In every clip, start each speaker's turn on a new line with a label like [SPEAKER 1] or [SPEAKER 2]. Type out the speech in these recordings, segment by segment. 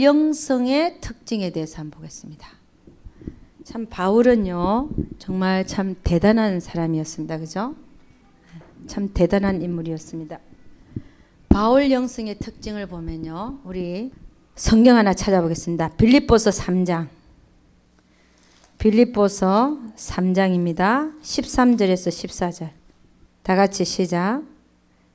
[SPEAKER 1] 영성의 특징에 대해서 한번 보겠습니다. 참 바울은요 정말 참 대단한 사람이었습니다. 그죠? 참 대단한 인물이었습니다. 바울 영성의 특징을 보면요, 우리 성경 하나 찾아보겠습니다. 빌립보서 3장. 빌립보서 3장입니다. 13절에서 14절. 다 같이 시작.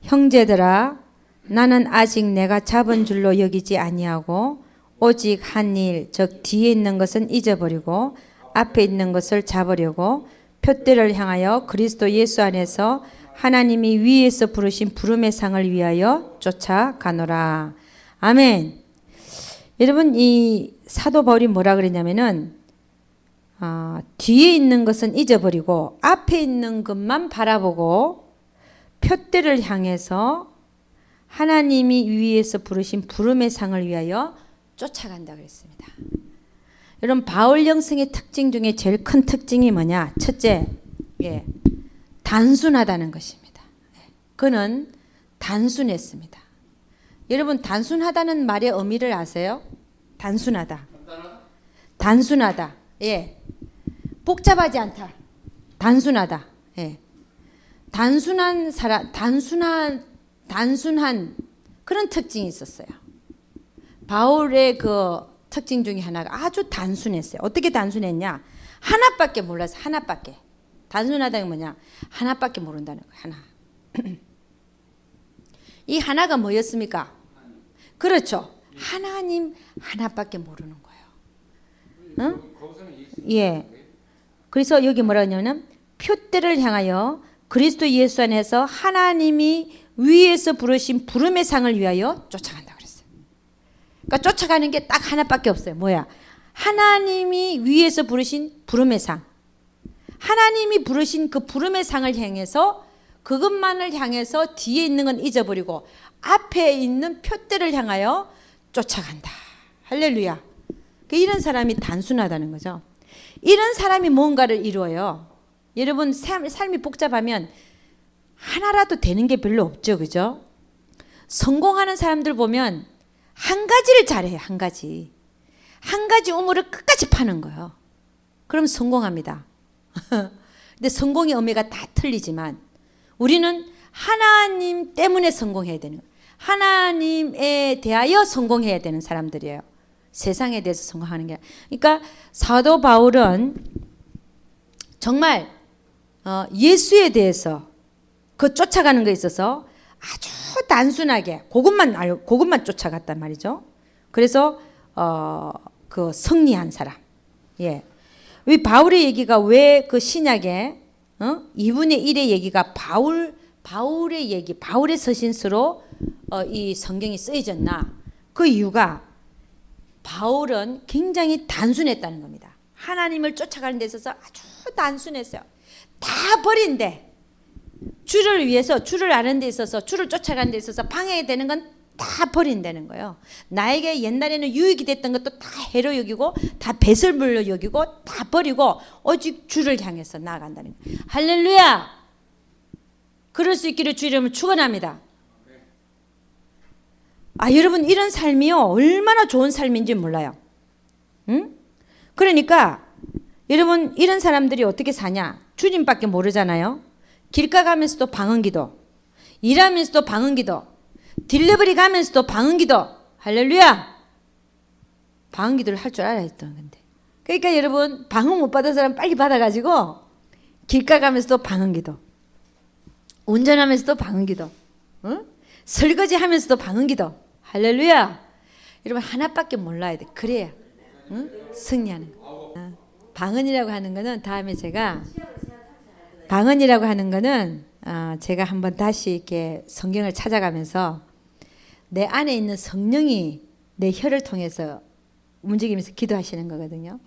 [SPEAKER 1] 형제들아, 나는 아직 내가 잡은 줄로 여기지 아니하고 오직 한 일, 즉 뒤에 있는 것은 잊어버리고 앞에 있는 것을 잡으려고 표대를 향하여 그리스도 예수 안에서 하나님이 위에서 부르신 부름의 상을 위하여 쫓아가노라. 아멘. 여러분, 이 사도 바울이 뭐라 그랬냐면은 뒤에 있는 것은 잊어버리고 앞에 있는 것만 바라보고 표대를 향해서 하나님이 위에서 부르신 부름의 상을 위하여 쫓아간다 그랬습니다. 여러분, 바울 영성의 특징 중에 제일 큰 특징이 뭐냐? 첫째, 단순하다는 것입니다. 그는 단순했습니다. 여러분, 단순하다는 말의 의미를 아세요? 단순하다. 단순하다. 예. 복잡하지 않다. 단순하다. 예. 단순한 사람, 단순한 그런 특징이 있었어요. 바울의 그 특징 중에 하나가 아주 단순했어요. 어떻게 단순했냐? 하나밖에 몰라서 하나밖에. 단순하다는 뭐냐? 하나밖에 모른다는 거예요. 하나. 이 하나가 뭐였습니까? 그렇죠. 하나님 하나밖에 모르는 거예요. 응? 예. 그래서 여기 뭐라 하냐면 표대를 향하여 그리스도 예수 안에서 하나님이 위에서 부르신 부름의 상을 위하여 쫓아간다 그랬어요. 그러니까 쫓아가는 게 딱 하나밖에 없어요. 뭐야? 하나님이 위에서 부르신 부름의 상. 하나님이 부르신 그 부름의 상을 향해서 그것만을 향해서 뒤에 있는 건 잊어버리고 앞에 있는 표대를 향하여 쫓아간다. 할렐루야. 이런 사람이 단순하다는 거죠. 이런 사람이 뭔가를 이루어요. 여러분, 삶이 복잡하면 하나라도 되는 게 별로 없죠. 그죠? 성공하는 사람들 보면 한 가지를 잘해요. 한 가지. 한 가지 우물을 끝까지 파는 거예요. 그럼 성공합니다. 근데 성공의 의미가 다 틀리지만 우리는 하나님 때문에 성공해야 되는 거예요. 하나님에 대하여 성공해야 되는 사람들이에요. 세상에 대해서 성공하는 게. 그러니까 사도 바울은 정말 예수에 대해서 그 쫓아가는 거에 있어서 아주 단순하게 그것만 쫓아갔단 말이죠. 그래서 그 승리한 사람. 예. 왜 바울의 얘기가 왜 그 신약에 2분의 1의 얘기가 바울의 얘기, 바울의 서신서로 이 성경이 쓰여졌나? 그 이유가 바울은 굉장히 단순했다는 겁니다. 하나님을 쫓아가는 데 있어서 아주 단순했어요. 다 버린데 주를 위해서, 주를 아는 데 있어서, 주를 쫓아가는 데 있어서 방해가 되는 건 다 버린다는 거예요. 나에게 옛날에는 유익이 됐던 것도 다 해로 여기고 다 배설물로 여기고 다 버리고 오직 주를 향해서 나아간다는 거예요. 할렐루야. 그럴 수 있기를 주 이름으로 축원합니다. 여러분, 이런 삶이요 얼마나 좋은 삶인지 몰라요. 응? 그러니까 여러분, 이런 사람들이 어떻게 사냐? 주님밖에 모르잖아요. 길가 가면서도 방언기도, 일하면서도 방언기도, 딜리버리 가면서도 방언기도. 할렐루야. 방언기도를 할 줄 알아야 했던 건데. 그러니까 여러분, 방언 못 받은 사람 빨리 받아가지고 길가 가면서도 방언기도, 운전하면서도 방언기도, 응? 설거지 하면서도 방언기도. 할렐루야. 여러분, 하나밖에 몰라야 돼. 그래야 승리하는 거. 방언이라고 하는 거는 다음에 제가 방언이라고 하는 거는 제가 한번 다시 이렇게 성경을 찾아가면서 내 안에 있는 성령이 내 혀를 통해서 움직이면서 기도하시는 거거든요.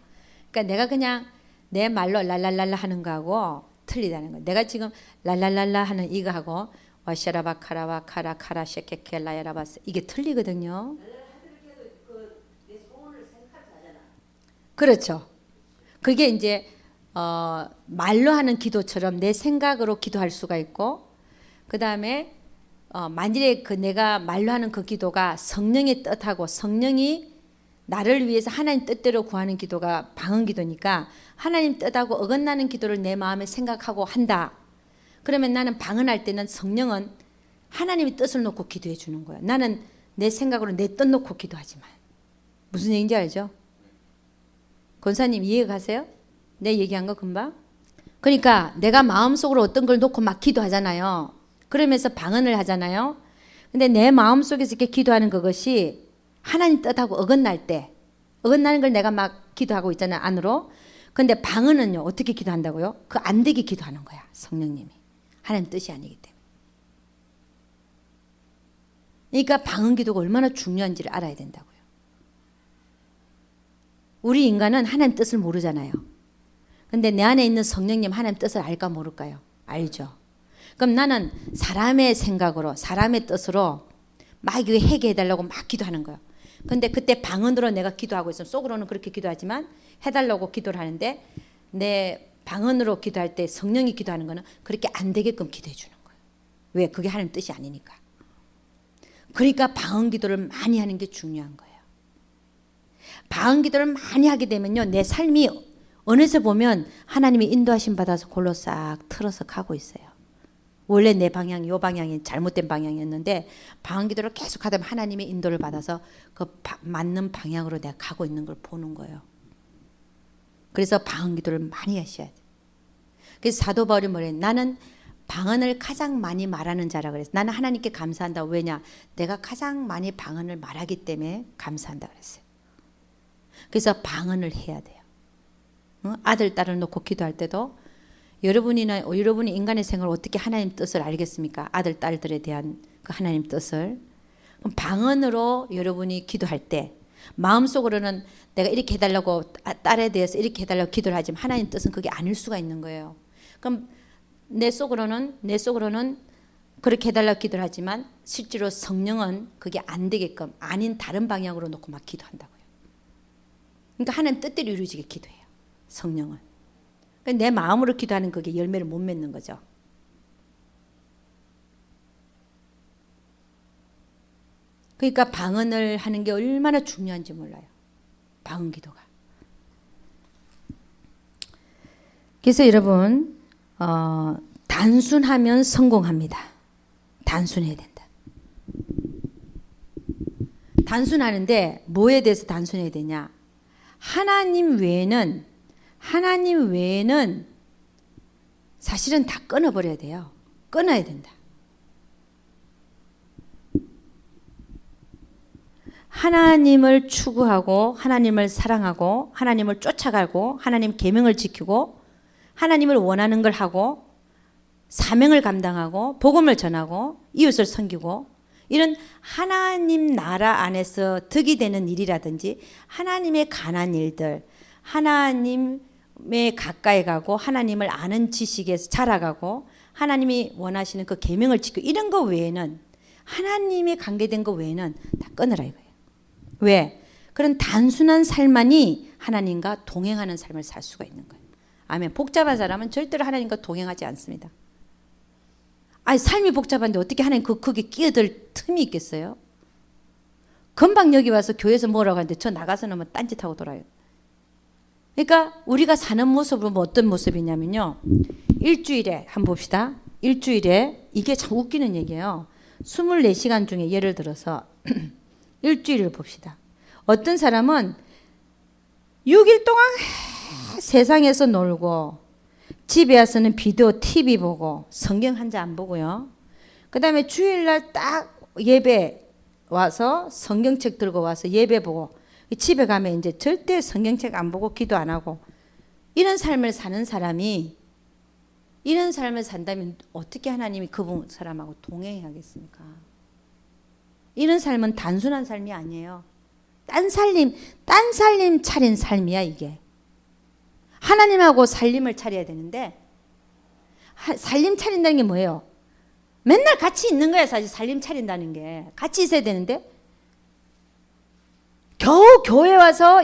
[SPEAKER 1] 그러니까 내가 그냥 내 말로 랄랄랄라 하는 거하고 틀리다는 거예요. 내가 지금 랄랄랄라 하는 이거하고 와샤라바 카라바 카라 카라 셰케켈라야라바스 이게 틀리거든요. 그렇죠. 그게 이제 말로 하는 기도처럼 내 생각으로 기도할 수가 있고, 그 다음에 만일에 그 내가 말로 하는 그 기도가 성령의 뜻하고 성령이 나를 위해서 하나님 뜻대로 구하는 기도가 방언 기도니까 하나님 뜻하고 어긋나는 기도를 내 마음에 생각하고 한다. 그러면 나는 방언할 때는 성령은 하나님의 뜻을 놓고 기도해 주는 거야. 나는 내 생각으로 내 뜻 놓고 기도하지만. 무슨 얘기인지 알죠? 권사님 이해가 가세요? 내 얘기한 거 금방? 그러니까 내가 마음속으로 어떤 걸 놓고 막 기도하잖아요. 그러면서 방언을 하잖아요. 근데 내 마음속에서 이렇게 기도하는 그것이 하나님 뜻하고 어긋날 때, 어긋나는 걸 내가 막 기도하고 있잖아요, 안으로. 근데 방언은요, 어떻게 기도한다고요? 그 안 되게 기도하는 거야, 성령님이. 하나님 뜻이 아니기 때문에. 그러니까 방언 기도가 얼마나 중요한지를 알아야 된다고요. 우리 인간은 하나님 뜻을 모르잖아요. 근데 내 안에 있는 성령님 하나님 뜻을 알까 모를까요? 알죠. 그럼 나는 사람의 생각으로, 사람의 뜻으로 막 이거 해결해달라고 막 기도하는 거예요. 근데 그때 방언으로 내가 기도하고 있으면 속으로는 그렇게 기도하지만 해달라고 기도를 하는데 내 방언으로 기도할 때 성령이 기도하는 거는 그렇게 안 되게끔 기도해 주는 거예요. 왜? 그게 하나님 뜻이 아니니까. 그러니까 방언 기도를 많이 하는 게 중요한 거예요. 방언 기도를 많이 하게 되면요, 내 삶이 어느새 보면 하나님이 인도하심 받아서 골로 싹 틀어서 가고 있어요. 원래 내 방향이 요 방향이 잘못된 방향이었는데 방언 기도를 계속 하다 보면 하나님의 인도를 받아서 그 맞는 방향으로 내가 가고 있는 걸 보는 거예요. 그래서 방언 기도를 많이 하셔야 돼요. 그래서 사도 바울이 뭐래? 나는 방언을 가장 많이 말하는 자라 그랬어요. 나는 하나님께 감사한다. 왜냐? 내가 가장 많이 방언을 말하기 때문에 감사한다 그랬어요. 그래서 방언을 해야 돼요. 아들, 딸을 놓고 기도할 때도 여러분이 인간의 생활을 어떻게 하나님 뜻을 알겠습니까? 아들, 딸들에 대한 그 하나님 뜻을. 그럼 방언으로 여러분이 기도할 때 마음속으로는 내가 이렇게 해달라고 딸에 대해서 이렇게 해달라고 기도를 하지만 하나님 뜻은 그게 아닐 수가 있는 거예요. 그럼 내 속으로는 그렇게 해달라고 기도를 하지만 실제로 성령은 그게 안 되게끔 아닌 다른 방향으로 놓고 막 기도한다고요. 그러니까 하나님 뜻대로 이루어지게 기도해요. 성령은. 그러니까 내 마음으로 기도하는 그게 열매를 못 맺는 거죠. 그러니까 방언을 하는 게 얼마나 중요한지 몰라요. 방언 기도가. 그래서 여러분 단순하면 성공합니다. 단순해야 된다. 단순하는데 뭐에 대해서 단순해야 되냐? 하나님 외에는 사실은 다 끊어버려야 돼요. 끊어야 된다. 하나님을 추구하고 하나님을 사랑하고 하나님을 쫓아가고 하나님 계명을 지키고 하나님을 원하는 걸 하고 사명을 감당하고 복음을 전하고 이웃을 섬기고 이런 하나님 나라 안에서 득이 되는 일이라든지 하나님의 관한 일들, 하나님에 가까이 가고 하나님을 아는 지식에서 자라가고 하나님이 원하시는 그 계명을 지키고 이런 거 외에는 하나님에 관계된 거 외에는 다 끊으라 이거예요. 왜? 그런 단순한 삶만이 하나님과 동행하는 삶을 살 수가 있는 거예요. 아멘. 복잡한 사람은 절대로 하나님과 동행하지 않습니다. 아니 삶이 복잡한데 어떻게 하나님 거기에 끼어들 틈이 있겠어요? 금방 여기 와서 교회에서 뭐라고 하는데 저 나가서는 뭐 딴짓하고 돌아요. 그러니까 우리가 사는 모습은 뭐 어떤 모습이냐면요. 일주일에 한번 봅시다. 일주일에 이게 참 웃기는 얘기예요. 24시간 중에 예를 들어서 일주일을 봅시다. 어떤 사람은 6일 동안 세상에서 놀고 집에 와서는 비디오 TV 보고 성경 한 장 안 보고요. 그 다음에 주일날 딱 예배 와서 성경책 들고 와서 예배 보고 집에 가면 이제 절대 성경책 안 보고 기도 안 하고 이런 삶을 사는 사람이 이런 삶을 산다면 어떻게 하나님이 그 사람하고 동행하겠습니까? 이런 삶은 단순한 삶이 아니에요. 딴 살림 차린 삶이야 이게. 하나님하고 살림을 차려야 되는데 살림 차린다는 게 뭐예요? 맨날 같이 있는 거야. 사실 살림 차린다는 게 같이 있어야 되는데 겨우 교회 와서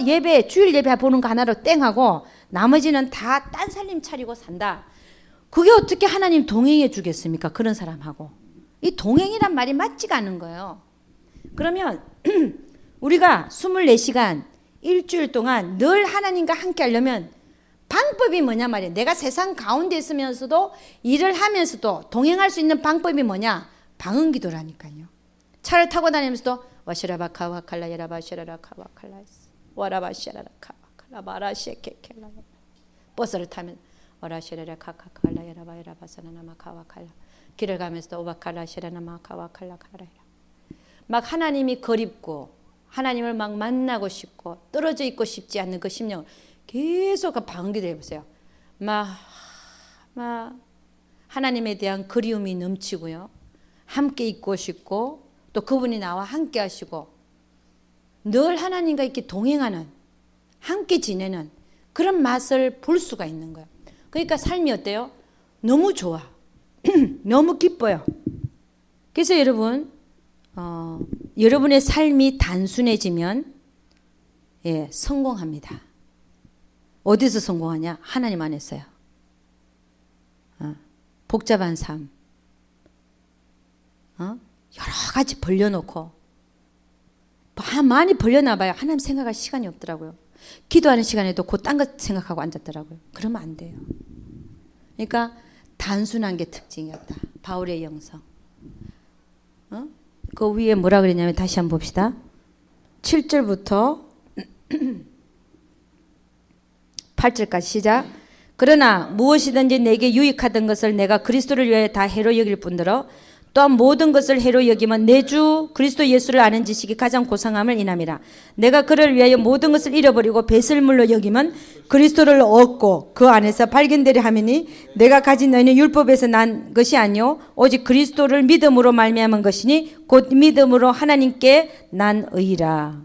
[SPEAKER 1] 주일 예배 보는 거 하나로 땡하고 나머지는 다 딴 살림 차리고 산다. 그게 어떻게 하나님 동행해 주겠습니까? 그런 사람하고. 이 동행이란 말이 맞지가 않은 거예요. 그러면 우리가 24시간 일주일 동안 늘 하나님과 함께 하려면 방법이 뭐냐 말이에요. 내가 세상 가운데 있으면서도 일을 하면서도 동행할 수 있는 방법이 뭐냐? 방언기도라니까요. 차를 타고 다니면서도 와시라바카 와칼라 야라바 시라라카 와칼라 와라바 시라라카 와칼라 마라시케켈라 버스를 타면 와라시라라카 카칼라 야라바 야라바 사나나마카 와칼라 길을 가면서도 오바칼라 시라나마카 와칼라 카라라 막 하나님이 그립고 하나님을 막 만나고 싶고 떨어져 있고 싶지 않는 그 심령 계속 그 방언기도 해보세요. 막 하나님에 대한 그리움이 넘치고요. 함께 있고 싶고 또 그분이 나와 함께 하시고 늘 하나님과 이렇게 동행하는 함께 지내는 그런 맛을 볼 수가 있는 거예요. 그러니까 삶이 어때요? 너무 좋아. 너무 기뻐요. 그래서 여러분 여러분의 삶이 단순해지면 성공합니다. 어디서 성공하냐? 하나님 안에서요. 복잡한 삶 여러 가지 벌려놓고 많이 벌려놔봐요. 하나님 생각할 시간이 없더라고요. 기도하는 시간에도 그 딴 것 생각하고 앉았더라고요. 그러면 안 돼요. 그러니까 단순한 게 특징이었다. 바울의 영성. 그 위에 뭐라 그랬냐면 다시 한번 봅시다. 7절부터 8절까지 시작. 그러나 무엇이든지 내게 유익하던 것을 내가 그리스도를 위하여 다 해로 여길 뿐더러 또한 모든 것을 해로 여기면 내 주 그리스도 예수를 아는 지식이 가장 고상함을 인함이라. 내가 그를 위하여 모든 것을 잃어버리고 배설물로 여기면 그리스도를 얻고 그 안에서 발견되려 함이니 내가 가진 너희는 율법에서 난 것이 아니요 오직 그리스도를 믿음으로 말미암은 것이니 곧 믿음으로 하나님께 난 의라.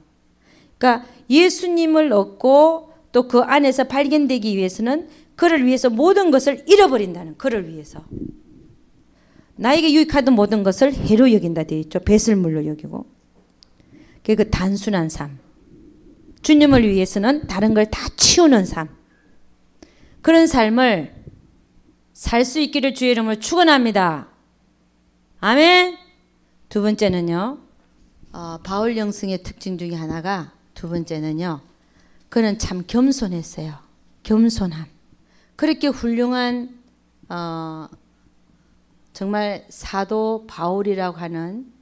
[SPEAKER 1] 그러니까 예수님을 얻고 또 그 안에서 발견되기 위해서는 그를 위해서 모든 것을 잃어버린다는, 그를 위해서 나에게 유익하던 모든 것을 해로 여긴다 되어 있죠. 배설물로 여기고. 그 단순한 삶. 주님을 위해서는 다른 걸 다 치우는 삶. 그런 삶을 살 수 있기를 주의 이름으로 축원합니다. 아멘. 두 번째는요. 바울 영성의 특징 중에 하나가 두 번째는요. 그는 참 겸손했어요. 겸손함. 그렇게 훌륭한 정말 사도 바울이라고 하는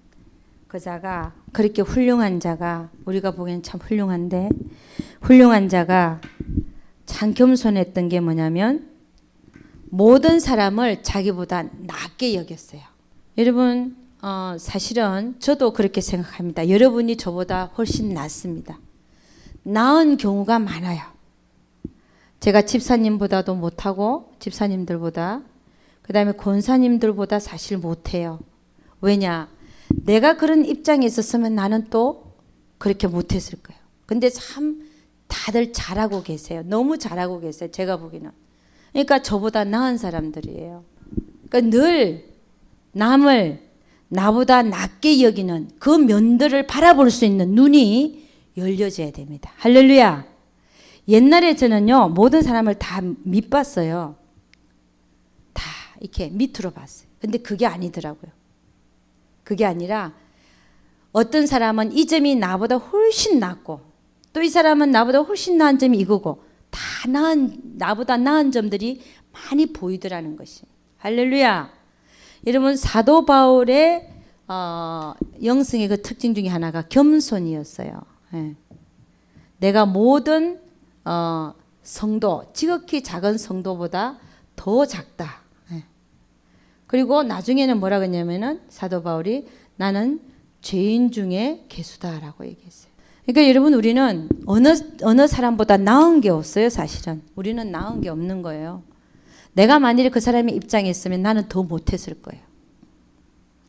[SPEAKER 1] 그 자가, 그렇게 훌륭한 자가, 우리가 보기엔 참 훌륭한데, 훌륭한 자가 참 겸손했던 게 뭐냐면 모든 사람을 자기보다 낮게 여겼어요. 여러분 사실은 저도 그렇게 생각합니다. 여러분이 저보다 훨씬 낫습니다. 나은 경우가 많아요. 제가 집사님보다도 못하고 집사님들보다 그 다음에 권사님들보다 사실 못해요. 왜냐? 내가 그런 입장에 있었으면 나는 또 그렇게 못했을 거예요. 근데 참 다들 잘하고 계세요. 너무 잘하고 계세요. 제가 보기에는. 그러니까 저보다 나은 사람들이에요. 그러니까 늘 남을 나보다 낮게 여기는 그 면들을 바라볼 수 있는 눈이 열려져야 됩니다. 할렐루야. 옛날에 저는요 모든 사람을 다 밑봤어요. 다 이렇게 밑으로 봤어요. 근데 그게 아니더라고요. 그게 아니라 어떤 사람은 이 점이 나보다 훨씬 낫고 또 이 사람은 나보다 훨씬 나은 점이 이거고 다 나보다 나은 점들이 많이 보이더라는 것이. 할렐루야. 여러분 사도 바울의 영성의 그 특징 중에 하나가 겸손이었어요. 예. 내가 모든 성도, 지극히 작은 성도보다 더 작다. 예. 그리고 나중에는 뭐라고 했냐면은 사도 바울이 나는 죄인 중에 괴수다라고 얘기했어요. 그러니까 여러분 우리는 어느 사람보다 나은 게 없어요. 사실은 우리는 나은 게 없는 거예요. 내가 만일에 그 사람의 입장에 있으면 나는 더 못했을 거예요.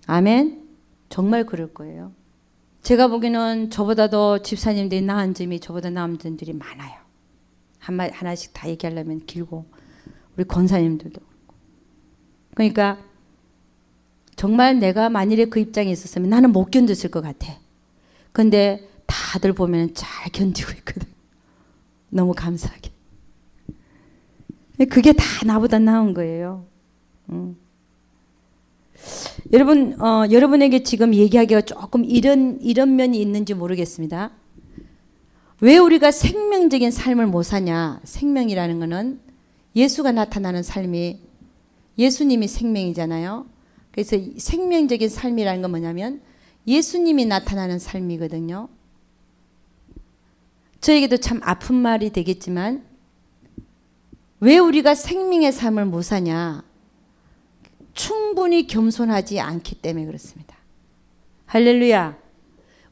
[SPEAKER 1] 아멘. 정말 그럴 거예요. 제가 보기에는 저보다도 집사님들이 나은 점이 저보다 나은 점들이 많아요. 하나씩 다 얘기하려면 길고 우리 권사님들도 그러니까 정말 내가 만일에 그 입장에 있었으면 나는 못 견뎠을 것 같아. 근데 다들 보면 잘 견디고 있거든. 너무 감사하게. 그게 다 나보다 나은 거예요. 여러분, 여러분에게 지금 얘기하기가 조금 이런 면이 있는지 모르겠습니다. 왜 우리가 생명적인 삶을 못 사냐? 생명이라는 것은 예수가 나타나는 삶이 예수님이 생명이잖아요. 그래서 생명적인 삶이라는 건 뭐냐면 예수님이 나타나는 삶이거든요. 저에게도 참 아픈 말이 되겠지만 왜 우리가 생명의 삶을 못 사냐? 충분히 겸손하지 않기 때문에 그렇습니다. 할렐루야.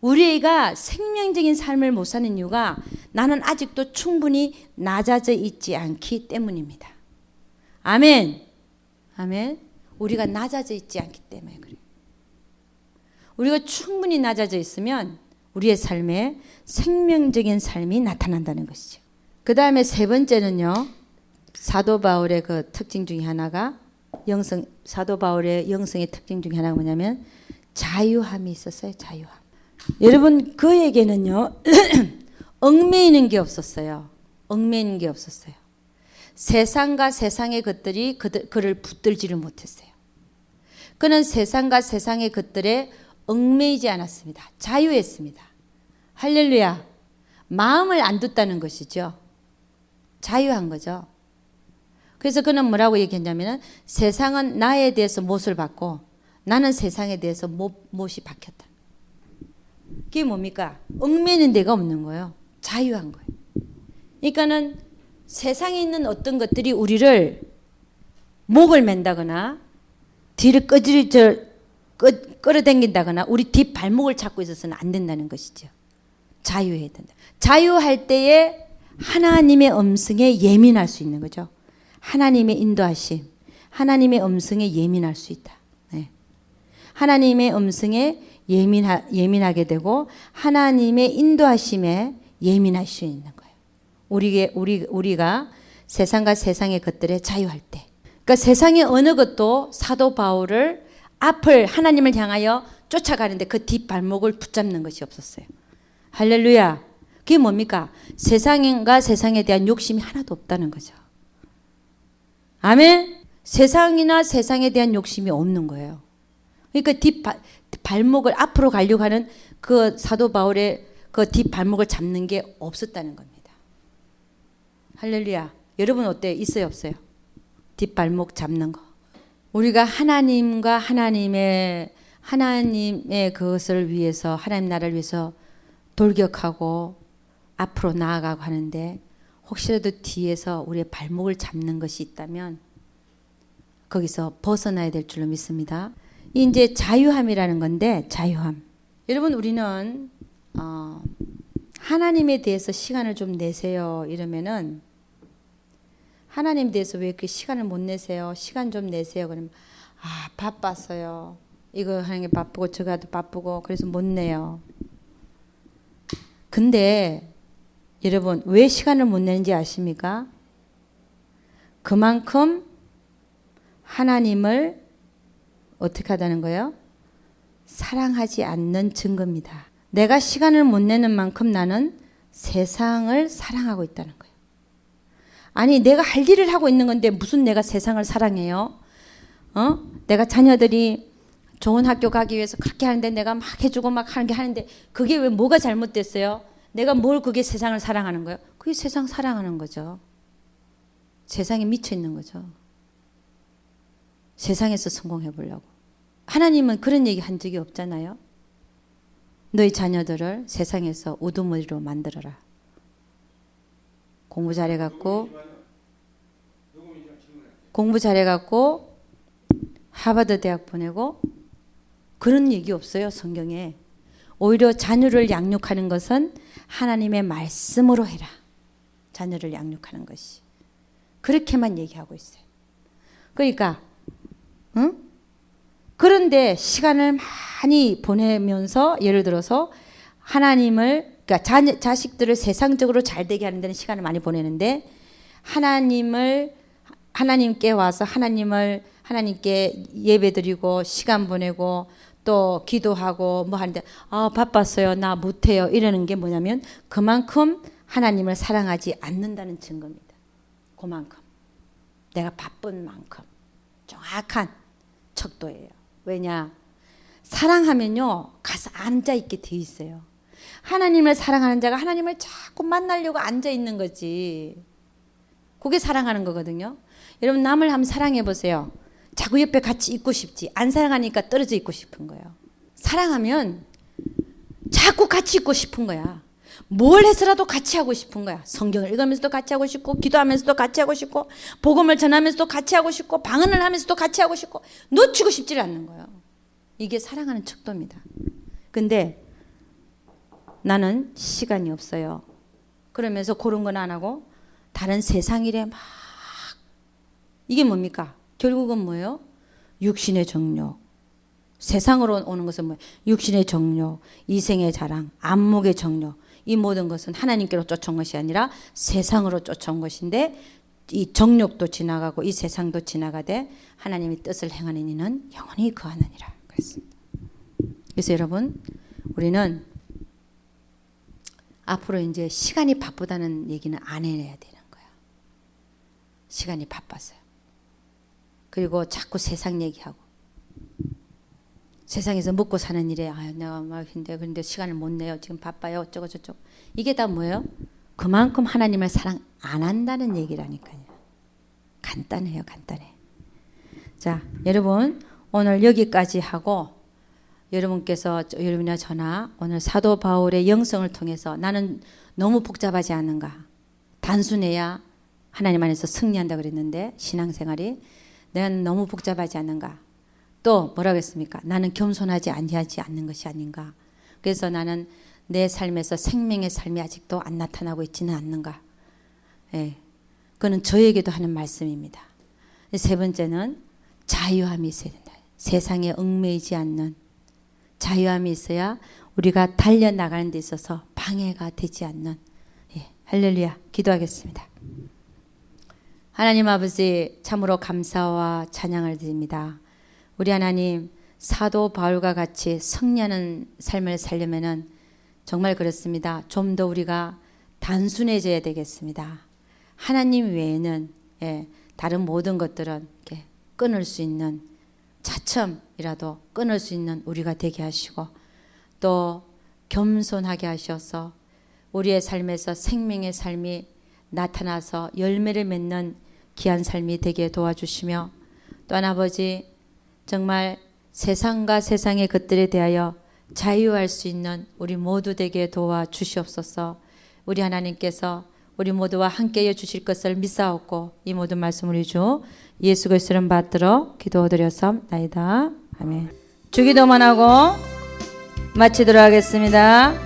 [SPEAKER 1] 우리가 생명적인 삶을 못 사는 이유가 나는 아직도 충분히 낮아져 있지 않기 때문입니다. 아멘. 아멘. 우리가 낮아져 있지 않기 때문에 그래요. 우리가 충분히 낮아져 있으면 우리의 삶에 생명적인 삶이 나타난다는 것이죠. 그 다음에 세 번째는요. 사도 바울의 그 특징 중에 하나가 사도 바울의 영성의 특징 중에 하나가 뭐냐면 자유함이 있었어요. 자유함. 여러분 그에게는요. 얽매이는 게 없었어요. 얽매이는 게 없었어요. 세상과 세상의 것들이 그를 붙들지를 못했어요. 그는 세상과 세상의 것들에 얽매이지 않았습니다. 자유했습니다. 할렐루야. 마음을 안 뒀다는 것이죠. 자유한 거죠. 그래서 그는 뭐라고 얘기했냐면 세상은 나에 대해서 못을 받고 나는 세상에 대해서 못이 박혔다. 그게 뭡니까? 얽매이는 데가 없는 거예요. 자유한 거예요. 그러니까는 세상에 있는 어떤 것들이 우리를 목을 맨다거나 뒤를 끌어당긴다거나 우리 뒷발목을 잡고 있어서는 안 된다는 것이죠. 자유해야 된다. 자유할 때에 하나님의 음성에 예민할 수 있는 거죠. 하나님의 인도하심, 하나님의 음성에 예민할 수 있다. 네. 하나님의 음성에 예민하게 되고 하나님의 인도하심에 예민할 수 있는 거예요. 우리가 세상과 세상의 것들에 자유할 때. 그러니까 세상의 어느 것도 사도 바울을 앞을 하나님을 향하여 쫓아가는데 그 뒷발목을 붙잡는 것이 없었어요. 할렐루야. 그게 뭡니까? 세상과 세상에 대한 욕심이 하나도 없다는 거죠. 아멘. 세상이나 세상에 대한 욕심이 없는 거예요. 그러니까 발목을 앞으로 가려고 하는 그 사도 바울의 그 뒷발목을 잡는 게 없었다는 겁니다. 할렐루야. 여러분 어때요? 있어요, 없어요? 뒷발목 잡는 거. 우리가 하나님과 하나님의 그것을 위해서 하나님 나라를 위해서 돌격하고 앞으로 나아가고 하는데 혹시라도 뒤에서 우리의 발목을 잡는 것이 있다면 거기서 벗어나야 될 줄로 믿습니다. 이제 자유함이라는 건데 자유함. 여러분 우리는 하나님에 대해서 시간을 좀 내세요 이러면은 하나님에 대해서 왜 이렇게 시간을 못 내세요? 시간 좀 내세요. 그러면 바빴어요. 이거 하는 게 바쁘고 저거 바쁘고 그래서 못 내요. 근데 여러분 왜 시간을 못 내는지 아십니까? 그만큼 하나님을 어떻게 하다는 거예요? 사랑하지 않는 증거입니다. 내가 시간을 못 내는 만큼 나는 세상을 사랑하고 있다는 거예요. 아니 내가 할 일을 하고 있는 건데 무슨 내가 세상을 사랑해요? 내가 자녀들이 좋은 학교 가기 위해서 그렇게 하는데 내가 막 해주고 막 하는 게 하는데 그게 왜 뭐가 잘못됐어요? 내가 뭘 그게 세상을 사랑하는 거예요? 그게 세상 사랑하는 거죠. 세상에 미쳐 있는 거죠. 세상에서 성공해 보려고. 하나님은 그런 얘기 한 적이 없잖아요. 너희 자녀들을 세상에서 우두머리로 만들어라. 공부 잘해갖고 하버드 대학 보내고 그런 얘기 없어요. 성경에. 오히려 자녀를 양육하는 것은 하나님의 말씀으로 해라. 자녀를 양육하는 것이. 그렇게만 얘기하고 있어요. 그러니까 그런데 시간을 많이 보내면서 예를 들어서 하나님을 그러니까 자식들을 세상적으로 잘 되게 하는 데는 시간을 많이 보내는데 하나님께 와서 하나님께 예배드리고 시간 보내고 또 기도하고 뭐 하는데 바빴어요. 나 못해요. 이러는 게 뭐냐면 그만큼 하나님을 사랑하지 않는다는 증거입니다. 그만큼. 내가 바쁜 만큼. 정확한 척도예요. 왜냐? 사랑하면요. 가서 앉아있게 돼 있어요. 하나님을 사랑하는 자가 하나님을 자꾸 만나려고 앉아 있는 거지. 그게 사랑하는 거거든요. 여러분 남을 한번 사랑해 보세요. 자꾸 옆에 같이 있고 싶지. 안 사랑하니까 떨어져 있고 싶은 거예요. 사랑하면 자꾸 같이 있고 싶은 거야. 뭘 해서라도 같이 하고 싶은 거야. 성경을 읽으면서도 같이 하고 싶고, 기도하면서도 같이 하고 싶고, 복음을 전하면서도 같이 하고 싶고, 방언을 하면서도 같이 하고 싶고, 놓치고 싶지를 않는 거예요. 이게 사랑하는 척도입니다. 근데 나는 시간이 없어요. 그러면서 그런 건 안 하고 다른 세상 일에 막, 이게 뭡니까? 결국은 뭐예요? 육신의 정욕. 세상으로 오는 것은 뭐예요? 육신의 정욕, 이생의 자랑, 안목의 정욕. 이 모든 것은 하나님께로 쫓아온 것이 아니라 세상으로 쫓아온 것인데, 이 정욕도 지나가고 이 세상도 지나가되 하나님의 뜻을 행하는 이는 영원히 거하느니라 그랬습니다. 그래서 여러분, 우리는 앞으로 이제 시간이 바쁘다는 얘기는 안 해야 되는 거야. 시간이 바빠서요. 그리고 자꾸 세상 얘기하고, 세상에서 먹고 사는 일에 내가 막 근데 시간을 못 내요. 지금 바빠요. 어쩌고 저쩌고. 이게 다 뭐예요? 그만큼 하나님을 사랑 안 한다는 얘기라니까요. 간단해요. 간단해. 자, 여러분 오늘 여기까지 하고, 여러분께서 여러분이나 저나 오늘 사도 바울의 영성을 통해서 나는 너무 복잡하지 않은가, 단순해야 하나님 안에서 승리한다 그랬는데 신앙생활이 내가 너무 복잡하지 않은가, 또 뭐라고 했습니까? 나는 겸손하지 아니하지 않는 것이 아닌가. 그래서 나는 내 삶에서 생명의 삶이 아직도 안 나타나고 있지는 않는가. 예, 그거는 저에게도 하는 말씀입니다. 세 번째는 자유함이 있어야 된다. 세상에 얽매이지 않는 자유함이 있어야 우리가 달려나가는 데 있어서 방해가 되지 않는. 예, 할렐루야. 기도하겠습니다. 하나님 아버지, 참으로 감사와 찬양을 드립니다. 우리 하나님, 사도 바울과 같이 승리하는 삶을 살려면은 정말 그렇습니다. 좀 더 우리가 단순해져야 되겠습니다. 하나님 외에는 다른 모든 것들은 이렇게 끊을 수 있는, 차츰이라도 끊을 수 있는 우리가 되게 하시고, 또 겸손하게 하셔서 우리의 삶에서 생명의 삶이 나타나서 열매를 맺는 귀한 삶이 되게 도와주시며, 또한 아버지, 정말 세상과 세상의 것들에 대하여 자유할 수 있는 우리 모두 되게 도와주시옵소서. 우리 하나님께서 우리 모두와 함께해 주실 것을 믿사옵고, 이 모든 말씀 우리 주 예수 그리스도를 받들어 기도드렸사옵나이다. 아멘. 주기도만 하고 마치도록 하겠습니다.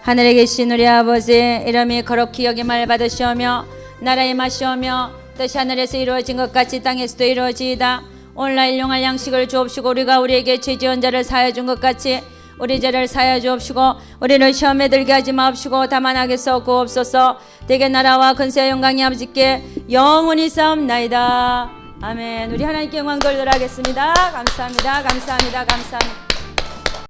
[SPEAKER 1] 하늘에 계신 우리 아버지, 이름이 거룩히 여김을 받으시오며 나라의 마시오며 뜻이 하늘에서 이루어진 것 같이 땅에서도 이루어지이다. 오늘날 일용할 양식을 주옵시고, 우리가 우리에게 죄지은 자를 사하여 준 것 같이 우리 죄를 사하여 주옵시고, 우리를 시험에 들게 하지 마옵시고 다만 악에서 구하옵소서. 대개 나라와 근세와 영광이 아버지께 영원히 싸움나이다. 아멘. 우리 하나님께 영광 돌리도록 하겠습니다. 감사합니다. 감사합니다. 감사합니다.